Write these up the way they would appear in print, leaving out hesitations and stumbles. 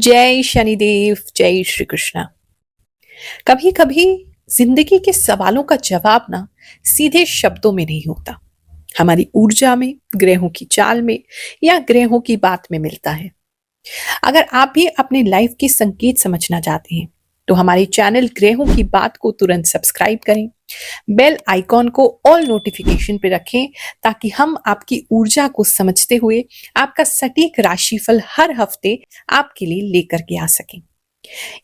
जय शनिदेव, जय श्री कृष्णा। कभी कभी जिंदगी के सवालों का जवाब ना सीधे शब्दों में नहीं होता, हमारी ऊर्जा में, ग्रहों की चाल में या ग्रहों की बात में मिलता है। अगर आप भी अपनी लाइफ के संकेत समझना चाहते हैं तो हमारे चैनल ग्रहों की बात को तुरंत सब्सक्राइब करें, बेल आइकॉन को ऑल नोटिफिकेशन पे रखें ताकि हम आपकी ऊर्जा को समझते हुए आपका सटीक राशिफल हर हफ्ते आपके लिए लेकर के आ सकें।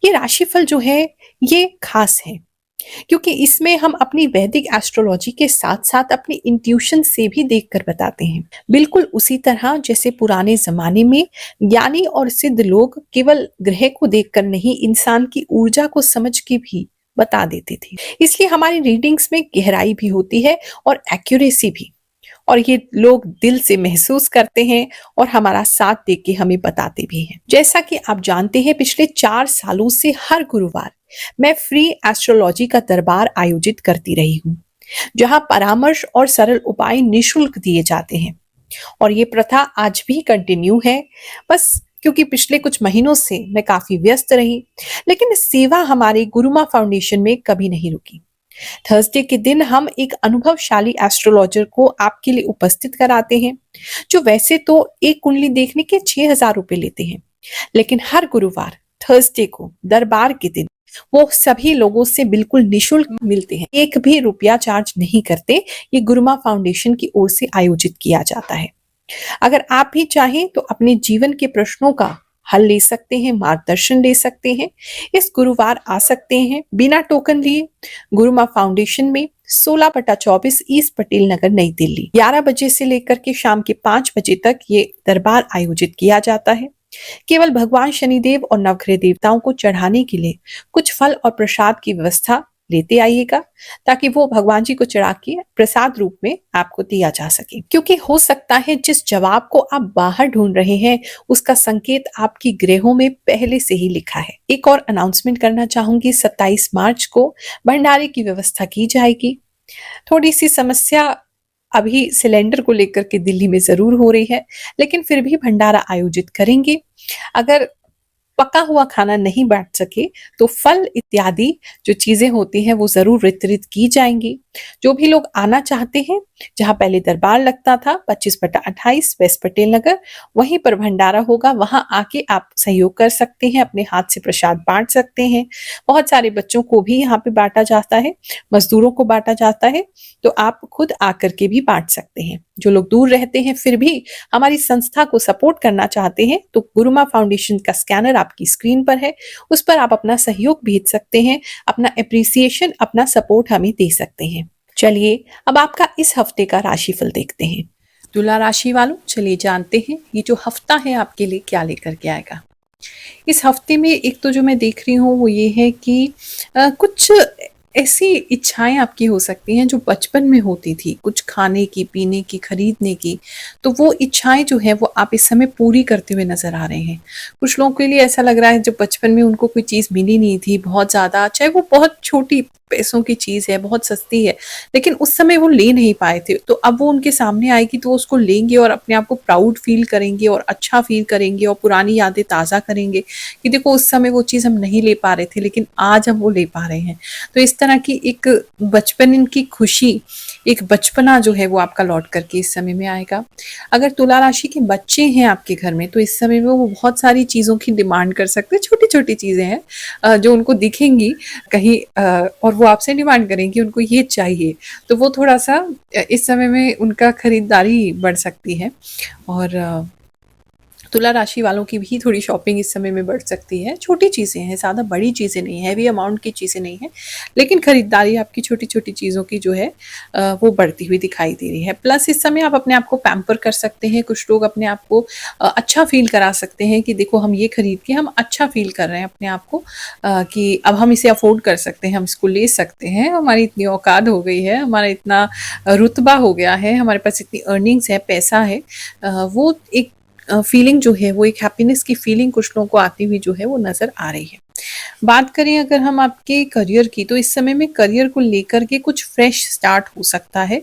ये राशिफल जो है ये खास है क्योंकि इसमें हम अपनी वैदिक एस्ट्रोलॉजी के साथ साथ अपनी इंट्यूशन से भी देखकर बताते हैं, बिल्कुल उसी तरह जैसे पुराने जमाने में ज्ञानी और सिद्ध लोग केवल ग्रह को देखकर नहीं, इंसान की ऊर्जा को समझ के भी बता देते थे। इसलिए हमारी रीडिंग्स में गहराई भी होती है और एक्यूरेसी भी, और ये लोग दिल से महसूस करते हैं और हमारा साथ दे के हमें बताते भी हैं। जैसा कि आप जानते हैं, पिछले 4 सालों से हर गुरुवार मैं फ्री एस्ट्रोलॉजी का दरबार आयोजित करती रही हूँ, जहाँ परामर्श और सरल उपाय निशुल्क दिए जाते हैं। और ये प्रथा आज भी कंटिन्यू है, बस क्योंकि पिछले कुछ महीनों से मैं काफी व्यस्त रही, लेकिन सेवा हमारे गुरुमा फाउंडेशन में कभी नहीं रुकी। थर्सडे के दिन हम एक अनुभवशाली एस्ट्रोलॉजर को आपके लिए उपस्थित कराते हैं, जो वैसे तो एक कुंडली देखने के 6,000 रुपए लेते हैं, लेकिन हर गुरुवार थर्सडे को दरबार के दिन वो सभी लोगों से बिल्कुल निशुल्क मिलते हैं, एक भी रुपया चार्ज नहीं करते। ये गुरुमा फाउंडेशन की ओर से आयोजित किया जाता है। अगर आप भी चाहें तो अपने जीवन के प्रश्नों का हल ले सकते हैं, मार्गदर्शन ले सकते हैं, इस गुरुवार आ सकते हैं बिना टोकन लिए गुरुमा फाउंडेशन में 16/24 ईस्ट पटेल नगर, नई दिल्ली। 11 बजे से लेकर के शाम के 5 बजे तक ये दरबार आयोजित किया जाता है। केवल भगवान शनिदेव और नवग्रह देवताओं को चढ़ाने के लिए कुछ फल और प्रसाद की व्यवस्था लेते आइएगा, ताकि वो भगवान जी को चढ़ा के प्रसाद रूप में आपको दिया जा सके। क्योंकि हो सकता है जिस जवाब को आप बाहर ढूंढ रहे हैं उसका संकेत आपकी ग्रहों में पहले से ही लिखा है। एक और अनाउंसमेंट करना चाहूंगी, 27 मार्च को भंडारे की व्यवस्था की जाएगी। थोड़ी सी समस्या अभी सिलेंडर को लेकर के दिल्ली में जरूर हो रही है, लेकिन फिर भी भंडारा आयोजित करेंगे। अगर पका हुआ खाना नहीं बांट सके तो फल इत्यादि जो चीजें होती हैं वो जरूर वितरित की जाएंगी। जो भी लोग आना चाहते हैं, जहां पहले दरबार लगता था 25/28 वेस्ट पटेल नगर, वहीं पर भंडारा होगा, वहां आके आप सहयोग कर सकते हैं, अपने हाथ से प्रसाद बांट सकते हैं। बहुत सारे बच्चों को भी यहाँ पे बांटा जाता है, मजदूरों को बांटा जाता है, तो आप खुद आकर के भी बांट सकते हैं। जो लोग दूर रहते हैं फिर भी हमारी संस्था को सपोर्ट करना चाहते हैं तो गुरुमा फाउंडेशन का स्कैनर आपकी स्क्रीन पर है, उस पर आप अपना सहयोग भेज सकते हैं, अपना एप्रिसिएशन, अपना सपोर्ट हमें दे सकते हैं। चलिए अब आपका इस हफ्ते का राशिफल देखते हैं। तुला राशि वालों, चलिए जानते हैं ये जो हफ्ता है आपके लिए क्या लेकर के आएगा। इस हफ्ते में एक तो जो मैं देख रही हूँ वो ये है कि कुछ ऐसी इच्छाएं आपकी हो सकती हैं जो बचपन में होती थी, कुछ खाने की, पीने की, खरीदने की, तो वो इच्छाएं जो है वो आप इस समय पूरी करते हुए नजर आ रहे हैं। कुछ लोगों के लिए ऐसा लग रहा है जब बचपन में उनको कोई चीज मिली नहीं थी बहुत ज्यादा, चाहे वो बहुत छोटी पैसों की चीज है, बहुत सस्ती है, लेकिन उस समय वो ले नहीं पाए थे, तो अब वो उनके सामने आएगी तो वो उसको लेंगे और अपने आप को प्राउड फील करेंगे और अच्छा फील करेंगे और पुरानी यादें ताज़ा करेंगे कि देखो उस समय वो चीज़ हम नहीं ले पा रहे थे लेकिन आज हम वो ले पा रहे हैं। तो इस तरह की एक बचपन की खुशी, एक बचपना जो है वो आपका लौट करके इस समय में आएगा। अगर तुला राशि के बच्चे हैं आपके घर में तो इस समय में वो बहुत सारी चीज़ों की डिमांड कर सकते हैं, छोटी छोटी चीज़ें हैं जो उनको दिखेंगी कहीं और वो आपसे डिमांड करें कि उनको ये चाहिए, तो वो थोड़ा सा इस समय में उनका खरीदारी बढ़ सकती है। और तुला राशि वालों की भी थोड़ी शॉपिंग इस समय में बढ़ सकती है। छोटी चीज़ें हैं, ज़्यादा बड़ी चीज़ें नहीं, हैवी अमाउंट की चीज़ें नहीं है, लेकिन खरीदारी आपकी छोटी छोटी चीज़ों की जो है वो बढ़ती हुई दिखाई दे रही है। प्लस इस समय आप अपने आप को पैम्पर कर सकते हैं, कुछ लोग अपने आप को अच्छा फील करा सकते हैं कि देखो हम ये खरीद के हम अच्छा फील कर रहे हैं अपने आप को, कि अब हम इसे अफोर्ड कर सकते हैं, हम इसको ले सकते हैं, हमारी इतनी औकात हो गई है, हमारा इतना रुतबा हो गया है, हमारे पास इतनी अर्निंग्स है, पैसा है। वो एक फीलिंग जो है वो एक हैप्पीनेस की फीलिंग कुछ लोगों को आती हुई जो है वो नजर आ रही है। बात करें अगर हम आपके करियर की, तो इस समय में करियर को लेकर के कुछ फ्रेश स्टार्ट हो सकता है।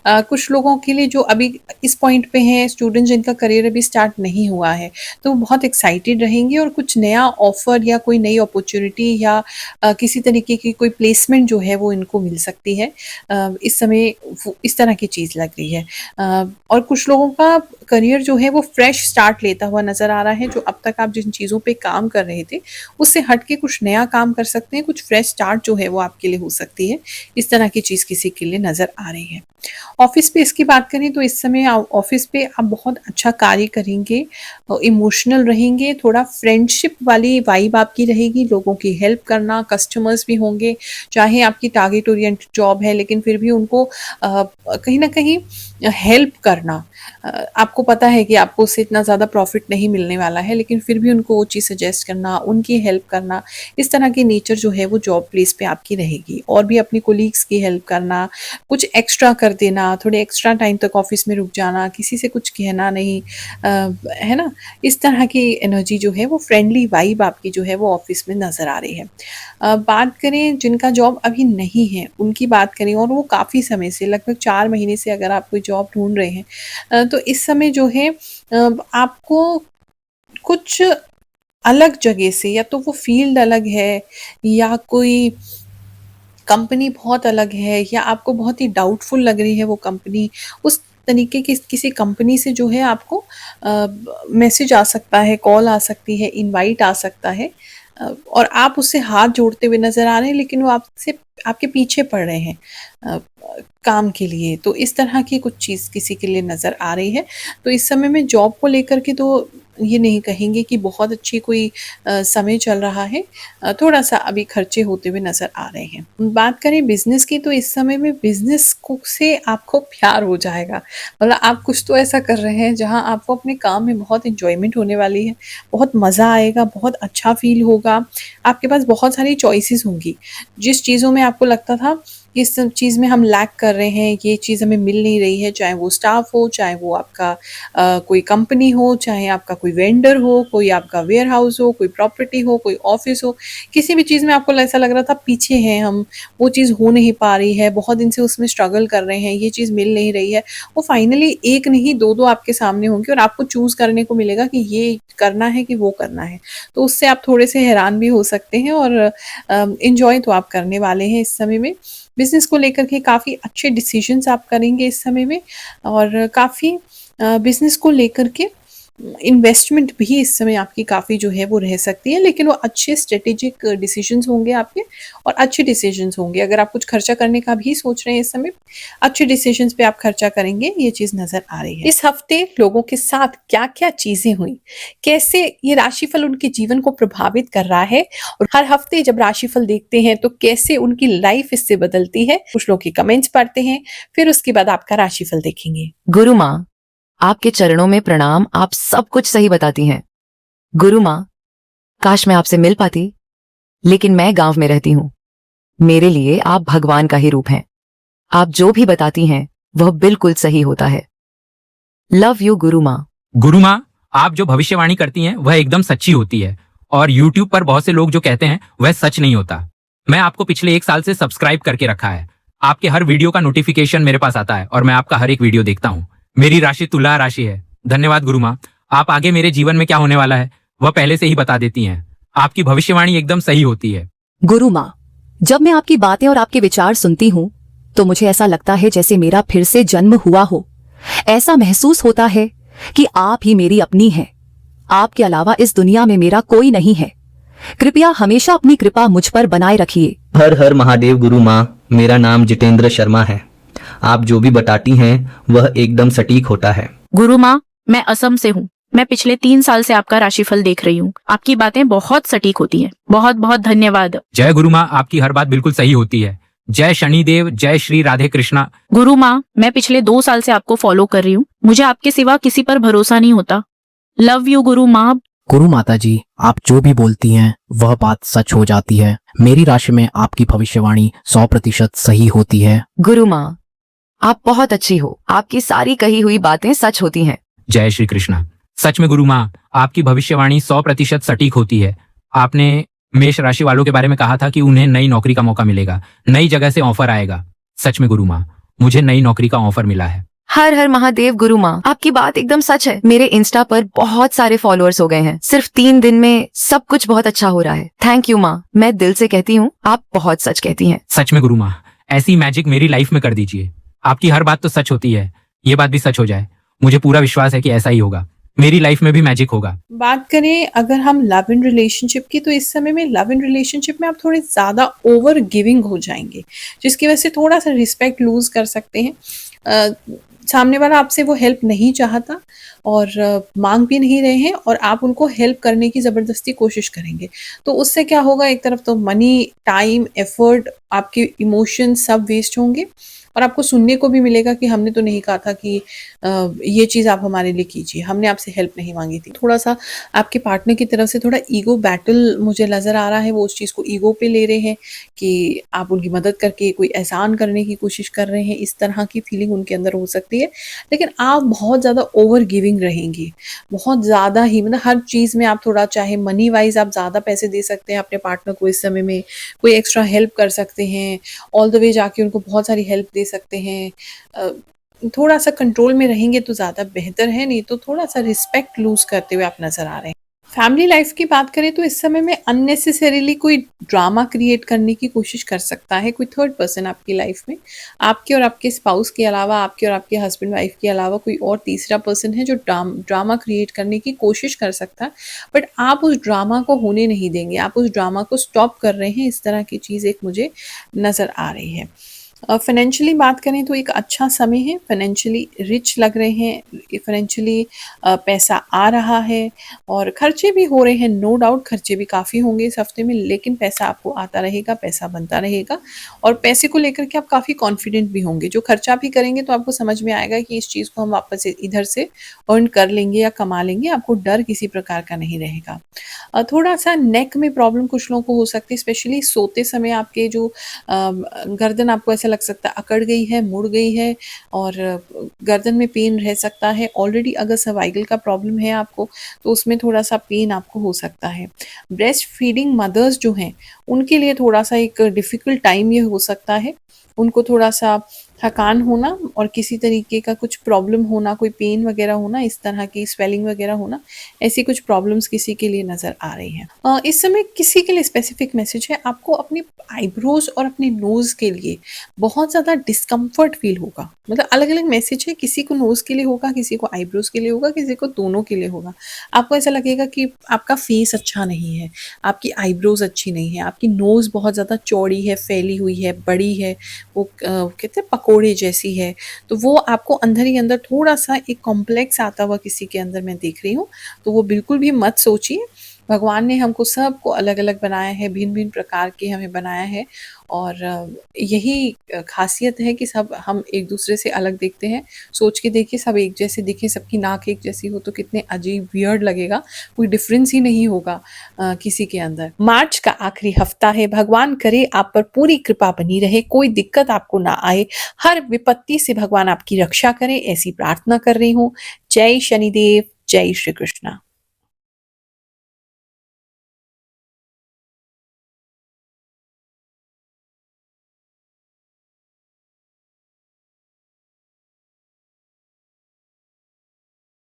कुछ लोगों के लिए जो अभी इस पॉइंट पे हैं, स्टूडेंट जिनका करियर अभी स्टार्ट नहीं हुआ है, तो वो बहुत एक्साइटेड रहेंगे और कुछ नया ऑफर या कोई नई अपॉर्चुनिटी या किसी तरीके की कोई प्लेसमेंट जो है वो इनको मिल सकती है। इस समय इस तरह की चीज़ लग रही है। और कुछ लोगों का करियर जो है वो फ्रेश स्टार्ट लेता हुआ नज़र आ रहा है। जो अब तक आप जिन चीज़ों पे काम कर रहे थे, उससे हट के कुछ नया काम कर सकते हैं, कुछ फ्रेश स्टार्ट जो है वो आपके लिए हो सकती है। इस तरह की चीज़ किसी के लिए नज़र आ रही है। ऑफिस पे इसकी बात करें तो इस समय ऑफिस पे आप बहुत अच्छा कार्य करेंगे, इमोशनल रहेंगे, थोड़ा फ्रेंडशिप वाली वाइब आपकी रहेगी, लोगों की हेल्प करना, कस्टमर्स भी होंगे, चाहे आपकी टारगेट ओरिएंटेड जॉब है लेकिन फिर भी उनको कहीं ना कहीं हेल्प करना। आपको पता है कि आपको उससे इतना ज़्यादा प्रॉफिट नहीं मिलने वाला है, लेकिन फिर भी उनको वो चीज़ सजेस्ट करना, उनकी हेल्प करना, इस तरह की नेचर जो है वो जॉब प्लेस पे आपकी रहेगी। और भी अपनी कोलीग्स की हेल्प करना, कुछ एक्स्ट्रा कर देना, थोड़े एक्स्ट्रा टाइम तक ऑफिस में रुक जाना, किसी से कुछ कहना नहीं, है ना? इस तरह की एनर्जी जो है वो फ्रेंडली वाइब आपकी जो है वो ऑफिस में नज़र आ रही है। बात करें जिनका जॉब अभी नहीं है, उनकी बात करें और वो काफ़ी समय से लगभग 4 महीने से अगर आप कोई जॉब ढूँढ रहे हैं, तो इस समय जो है आपको कुछ अलग जगह से, या तो वो फील्ड अलग है या कोई कंपनी बहुत अलग है या आपको बहुत ही डाउटफुल लग रही है वो कंपनी, उस तरीके की किसी कंपनी से जो है आपको मैसेज आ सकता है, कॉल आ सकती है, इनवाइट आ सकता है, और आप उससे हाथ जोड़ते हुए नज़र आ रहे हैं लेकिन वो आपसे आपके पीछे पड़ रहे हैं अ, काम के लिए। तो इस तरह की कुछ चीज़ किसी के लिए नज़र आ रही है। तो इस समय में जॉब को लेकर के तो ये नहीं कहेंगे कि बहुत अच्छी कोई समय चल रहा है, थोड़ा-सा अभी खर्चे होते हुए नज़र आ रहे हैं। बात करें बिज़नेस की, तो इस समय में बिज़नेस को से आपको प्यार हो जाएगा। मतलब आप कुछ तो ऐसा कर रहे हैं जहाँ आपको अपने काम में बहुत एन्जॉयमेंट होने वाली है, बहुत मज़ा आएगा, बहुत अच्छा फ़ील होगा। आपके पास बहुत सारी चॉइसेस होंगी। जिस चीज़ों में आपको लगता था कि इस चीज़ में हम लैक कर रहे हैं, ये चीज़ हमें मिल नहीं रही है, चाहे वो स्टाफ हो, चाहे वो आपका कोई कंपनी हो, चाहे आपका कोई वेंडर हो, कोई आपका वेयरहाउस हो, कोई प्रॉपर्टी हो, कोई ऑफ़िस हो, किसी भी चीज़ में आपको ऐसा लग रहा था पीछे हैं हम, वो चीज़ हो नहीं पा रही है, बहुत दिन से उसमें स्ट्रगल कर रहे हैं, ये चीज़ मिल नहीं रही है। वो फाइनली एक नहीं 2-2 आपके सामने होंगे और आपको चूज़ करने को मिलेगा कि ये करना है कि वो करना है। तो उससे आप थोड़े से हैरान भी हो सकते हैं और एन्जॉय तो आप करने वाले हैं इस समय में। बिज़नेस को लेकर के काफ़ी अच्छे डिसीज़न्स आप करेंगे इस समय में, और काफ़ी बिज़नेस को लेकर के इन्वेस्टमेंट भी इस समय आपकी काफ़ी जो है वो रह सकती है, लेकिन वो अच्छे स्ट्रैटेजिक डिसीजंस होंगे आपके, और अच्छे डिसीजंस होंगे। अगर आप कुछ खर्चा करने का भी सोच रहे हैं इस समय, अच्छे डिसीजंस पे आप खर्चा करेंगे, ये चीज़ नज़र आ रही है। इस हफ्ते लोगों के साथ क्या-क्या चीज़ें हुई, कैसे ये राशिफल उनके जीवन को प्रभावित कर रहा है, और हर हफ्ते जब राशिफल देखते हैं तो कैसे उनकी लाइफ इससे बदलती है। कुछ लोग के कमेंट्स पढ़ते हैं, फिर उसके बाद आपका राशिफल देखेंगे। गुरु माँ, आपके चरणों में प्रणाम। आप सब कुछ सही बताती हैं। गुरु माँ, काश मैं आपसे मिल पाती, लेकिन मैं गांव में रहती हूँ। मेरे लिए आप भगवान का ही रूप हैं। आप जो भी बताती हैं वह बिल्कुल सही होता है। लव यू गुरु माँ। गुरु माँ, आप जो भविष्यवाणी करती हैं वह एकदम सच्ची होती है, और YouTube पर बहुत से लोग जो कहते हैं वह सच नहीं होता। मैं आपको पिछले 1 साल से सब्सक्राइब करके रखा है। आपके हर वीडियो का नोटिफिकेशन मेरे पास आता है और मैं आपका हर एक वीडियो देखता हूँ। मेरी राशि तुला राशि है। धन्यवाद गुरु माँ। आप आगे मेरे जीवन में क्या होने वाला है वह पहले से ही बता देती हैं। आपकी भविष्यवाणी एकदम सही होती है। गुरु माँ, जब मैं आपकी बातें और आपके विचार सुनती हूँ तो मुझे ऐसा लगता है जैसे मेरा फिर से जन्म हुआ हो। ऐसा महसूस होता है कि आप ही मेरी अपनी हैं। आपके अलावा इस दुनिया में मेरा कोई नहीं है। कृपया हमेशा अपनी कृपा मुझ पर बनाए रखिए। हर हर महादेव गुरु माँ, मेरा नाम जितेंद्र शर्मा है। आप जो भी बताती हैं वह एकदम सटीक होता है। गुरु माँ, मैं असम से हूँ। मैं पिछले 3 साल से आपका राशिफल देख रही हूँ। आपकी बातें बहुत सटीक होती हैं। बहुत बहुत धन्यवाद। जय गुरु माँ, आपकी हर बात बिल्कुल सही होती है। जय शनिदेव, जय श्री राधे कृष्णा। गुरु माँ, मैं पिछले 2 साल से आपको फॉलो कर रही हूँ। मुझे आपके सिवा किसी पर भरोसा नहीं होता। लव यू गुरु माँ। गुरु माता जी, आप जो भी बोलती हैं वह बात सच हो जाती है। मेरी राशि में आपकी भविष्यवाणी 100% सही होती है। गुरु माँ, आप बहुत अच्छी हो। आपकी सारी कही हुई बातें सच होती हैं। जय श्री कृष्णा। सच में गुरु माँ, आपकी भविष्यवाणी 100% सटीक होती है। आपने मेष राशि वालों के बारे में कहा था कि उन्हें नई नौकरी का मौका मिलेगा, नई जगह से ऑफर आएगा। सच में गुरु माँ, मुझे नई नौकरी का ऑफर मिला है। हर हर महादेव गुरु माँ, आपकी बात एकदम सच है। मेरे इंस्टा पर बहुत सारे फॉलोअर्स हो गए हैं। सिर्फ 3 दिन में सब कुछ बहुत अच्छा हो रहा है। थैंक यू माँ, मैं दिल से कहती हूँ, आप बहुत सच कहती हैं। सच में गुरु माँ, ऐसी मैजिक मेरी लाइफ में कर दीजिए। आपकी हर बात तो सच होती है, ये बात भी सच हो जाए। मुझे पूरा विश्वास है कि ऐसा ही होगा, मेरी लाइफ में भी मैजिक होगा। बात करें अगर हम लव इन रिलेशनशिप की, तो इस समय में लव इन रिलेशनशिप में आप थोड़े ज़्यादा ओवर गिविंग हो जाएंगे, जिसकी वजह से थोड़ा सा रिस्पेक्ट लूज कर सकते हैं। सामने वाला आपसे वो हेल्प नहीं चाहता और मांग भी नहीं रहे हैं, और आप उनको हेल्प करने की ज़बरदस्ती कोशिश करेंगे। तो उससे क्या होगा, एक तरफ तो मनी, टाइम, एफर्ट, आपके इमोशन सब वेस्ट होंगे, और आपको सुनने को भी मिलेगा कि हमने तो नहीं कहा था कि ये चीज़ आप हमारे लिए कीजिए, हमने आपसे हेल्प नहीं मांगी थी। थोड़ा सा आपके पार्टनर की तरफ से थोड़ा ईगो बैटल मुझे नज़र आ रहा है। वो उस चीज़ को ईगो पे ले रहे हैं कि आप उनकी मदद करके कोई एहसान करने की कोशिश कर रहे हैं, इस तरह की फीलिंग उनके अंदर हो सकती है। लेकिन आप बहुत ज़्यादा ओवर गिविंग रहेंगी, बहुत ज़्यादा ही, मतलब हर चीज़ में आप थोड़ा, चाहे मनी वाइज आप ज़्यादा पैसे दे सकते हैं अपने पार्टनर को इस समय में, कोई एक्स्ट्रा हेल्प कर सकते हैं, ऑल द वे जाके उनको बहुत सारी हेल्प दे सकते हैं। थोड़ा सा कंट्रोल में रहेंगे तो ज़्यादा बेहतर है, नहीं तो थोड़ा सा रिस्पेक्ट लूज करते हुए आप नज़र आ रहे हैं। फैमिली लाइफ की बात करें तो इस समय में अननेसेसरीली कोई ड्रामा क्रिएट करने की कोशिश कर सकता है कोई थर्ड पर्सन आपकी लाइफ में। आपके और आपके स्पाउस के अलावा, आपके और आपके हस्बैंड वाइफ के अलावा कोई और तीसरा पर्सन है जो ड्रामा क्रिएट करने की कोशिश कर सकता है, बट आप उस ड्रामा को होने नहीं देंगे, आप उस ड्रामा को स्टॉप कर रहे हैं। इस तरह की चीज़ एक मुझे नज़र आ रही है। फाइनेंशियली बात करें तो एक अच्छा समय है, फाइनेंशियली रिच लग रहे हैं, फाइनेंशियली पैसा आ रहा है और खर्चे भी हो रहे हैं। नो डाउट खर्चे भी काफ़ी होंगे इस हफ्ते में, लेकिन पैसा आपको आता रहेगा, पैसा बनता रहेगा, और पैसे को लेकर के आप काफ़ी कॉन्फिडेंट भी होंगे। जो खर्चा भी करेंगे तो आपको समझ में आएगा कि इस चीज़ को हम वापस से इधर से अर्न कर लेंगे या कमा लेंगे, आपको डर किसी प्रकार का नहीं रहेगा। थोड़ा सा नेक में प्रॉब्लम कुछ लोगों को हो सकती है, स्पेशली सोते समय आपके जो गर्दन, आपको ऐसा लग सकता है अकड़ गई है, मुड़ गई है, और गर्दन में पेन रह सकता है। ऑलरेडी अगर सर्वाइकल का प्रॉब्लम है आपको, तो उसमें थोड़ा सा पेन आपको हो सकता है। ब्रेस्ट फीडिंग मदर्स जो हैं, उनके लिए थोड़ा सा एक डिफ़िकल्ट टाइम ये हो सकता है। उनको थोड़ा सा थकान होना और किसी तरीके का कुछ प्रॉब्लम होना, कोई पेन वगैरह होना, इस तरह की स्वेलिंग वगैरह होना, ऐसी कुछ प्रॉब्लम्स किसी के लिए नज़र आ रही हैं। इस समय किसी के लिए स्पेसिफिक मैसेज है, आपको अपनी आईब्रोज और अपने नोज़ के लिए बहुत ज़्यादा डिस्कम्फर्ट फील होगा। मतलब अलग अलग मैसेज है, किसी को नोज़ के लिए होगा, किसी को आईब्रोज के लिए होगा, किसी को दोनों के लिए होगा। आपको ऐसा लगेगा कि आपका फेस अच्छा नहीं है, आपकी आईब्रोज अच्छी नहीं है, आपकी नोज़ बहुत ज़्यादा चौड़ी है, फैली हुई है, बड़ी है, वो कहते हैं पकोड़े जैसी है। तो वो आपको अंदर ही अंदर थोड़ा सा एक कॉम्प्लेक्स आता हुआ किसी के अंदर मैं देख रही हूँ। तो वो बिल्कुल भी मत सोचिए। भगवान ने हमको सबको अलग अलग बनाया है, भिन्न भिन्न प्रकार के हमें बनाया है, और यही खासियत है कि सब हम एक दूसरे से अलग दिखते हैं। सोच के देखिए, सब एक जैसे दिखें, सबकी नाक एक जैसी हो तो कितने अजीब वियर्ड लगेगा, कोई डिफरेंस ही नहीं होगा किसी के अंदर। मार्च का आखिरी हफ्ता है, भगवान करे आप पर पूरी कृपा बनी रहे, कोई दिक्कत आपको ना आए, हर विपत्ति से भगवान आपकी रक्षा करें, ऐसी प्रार्थना कर रही हूँ। जय शनिदेव, जय श्री कृष्णा।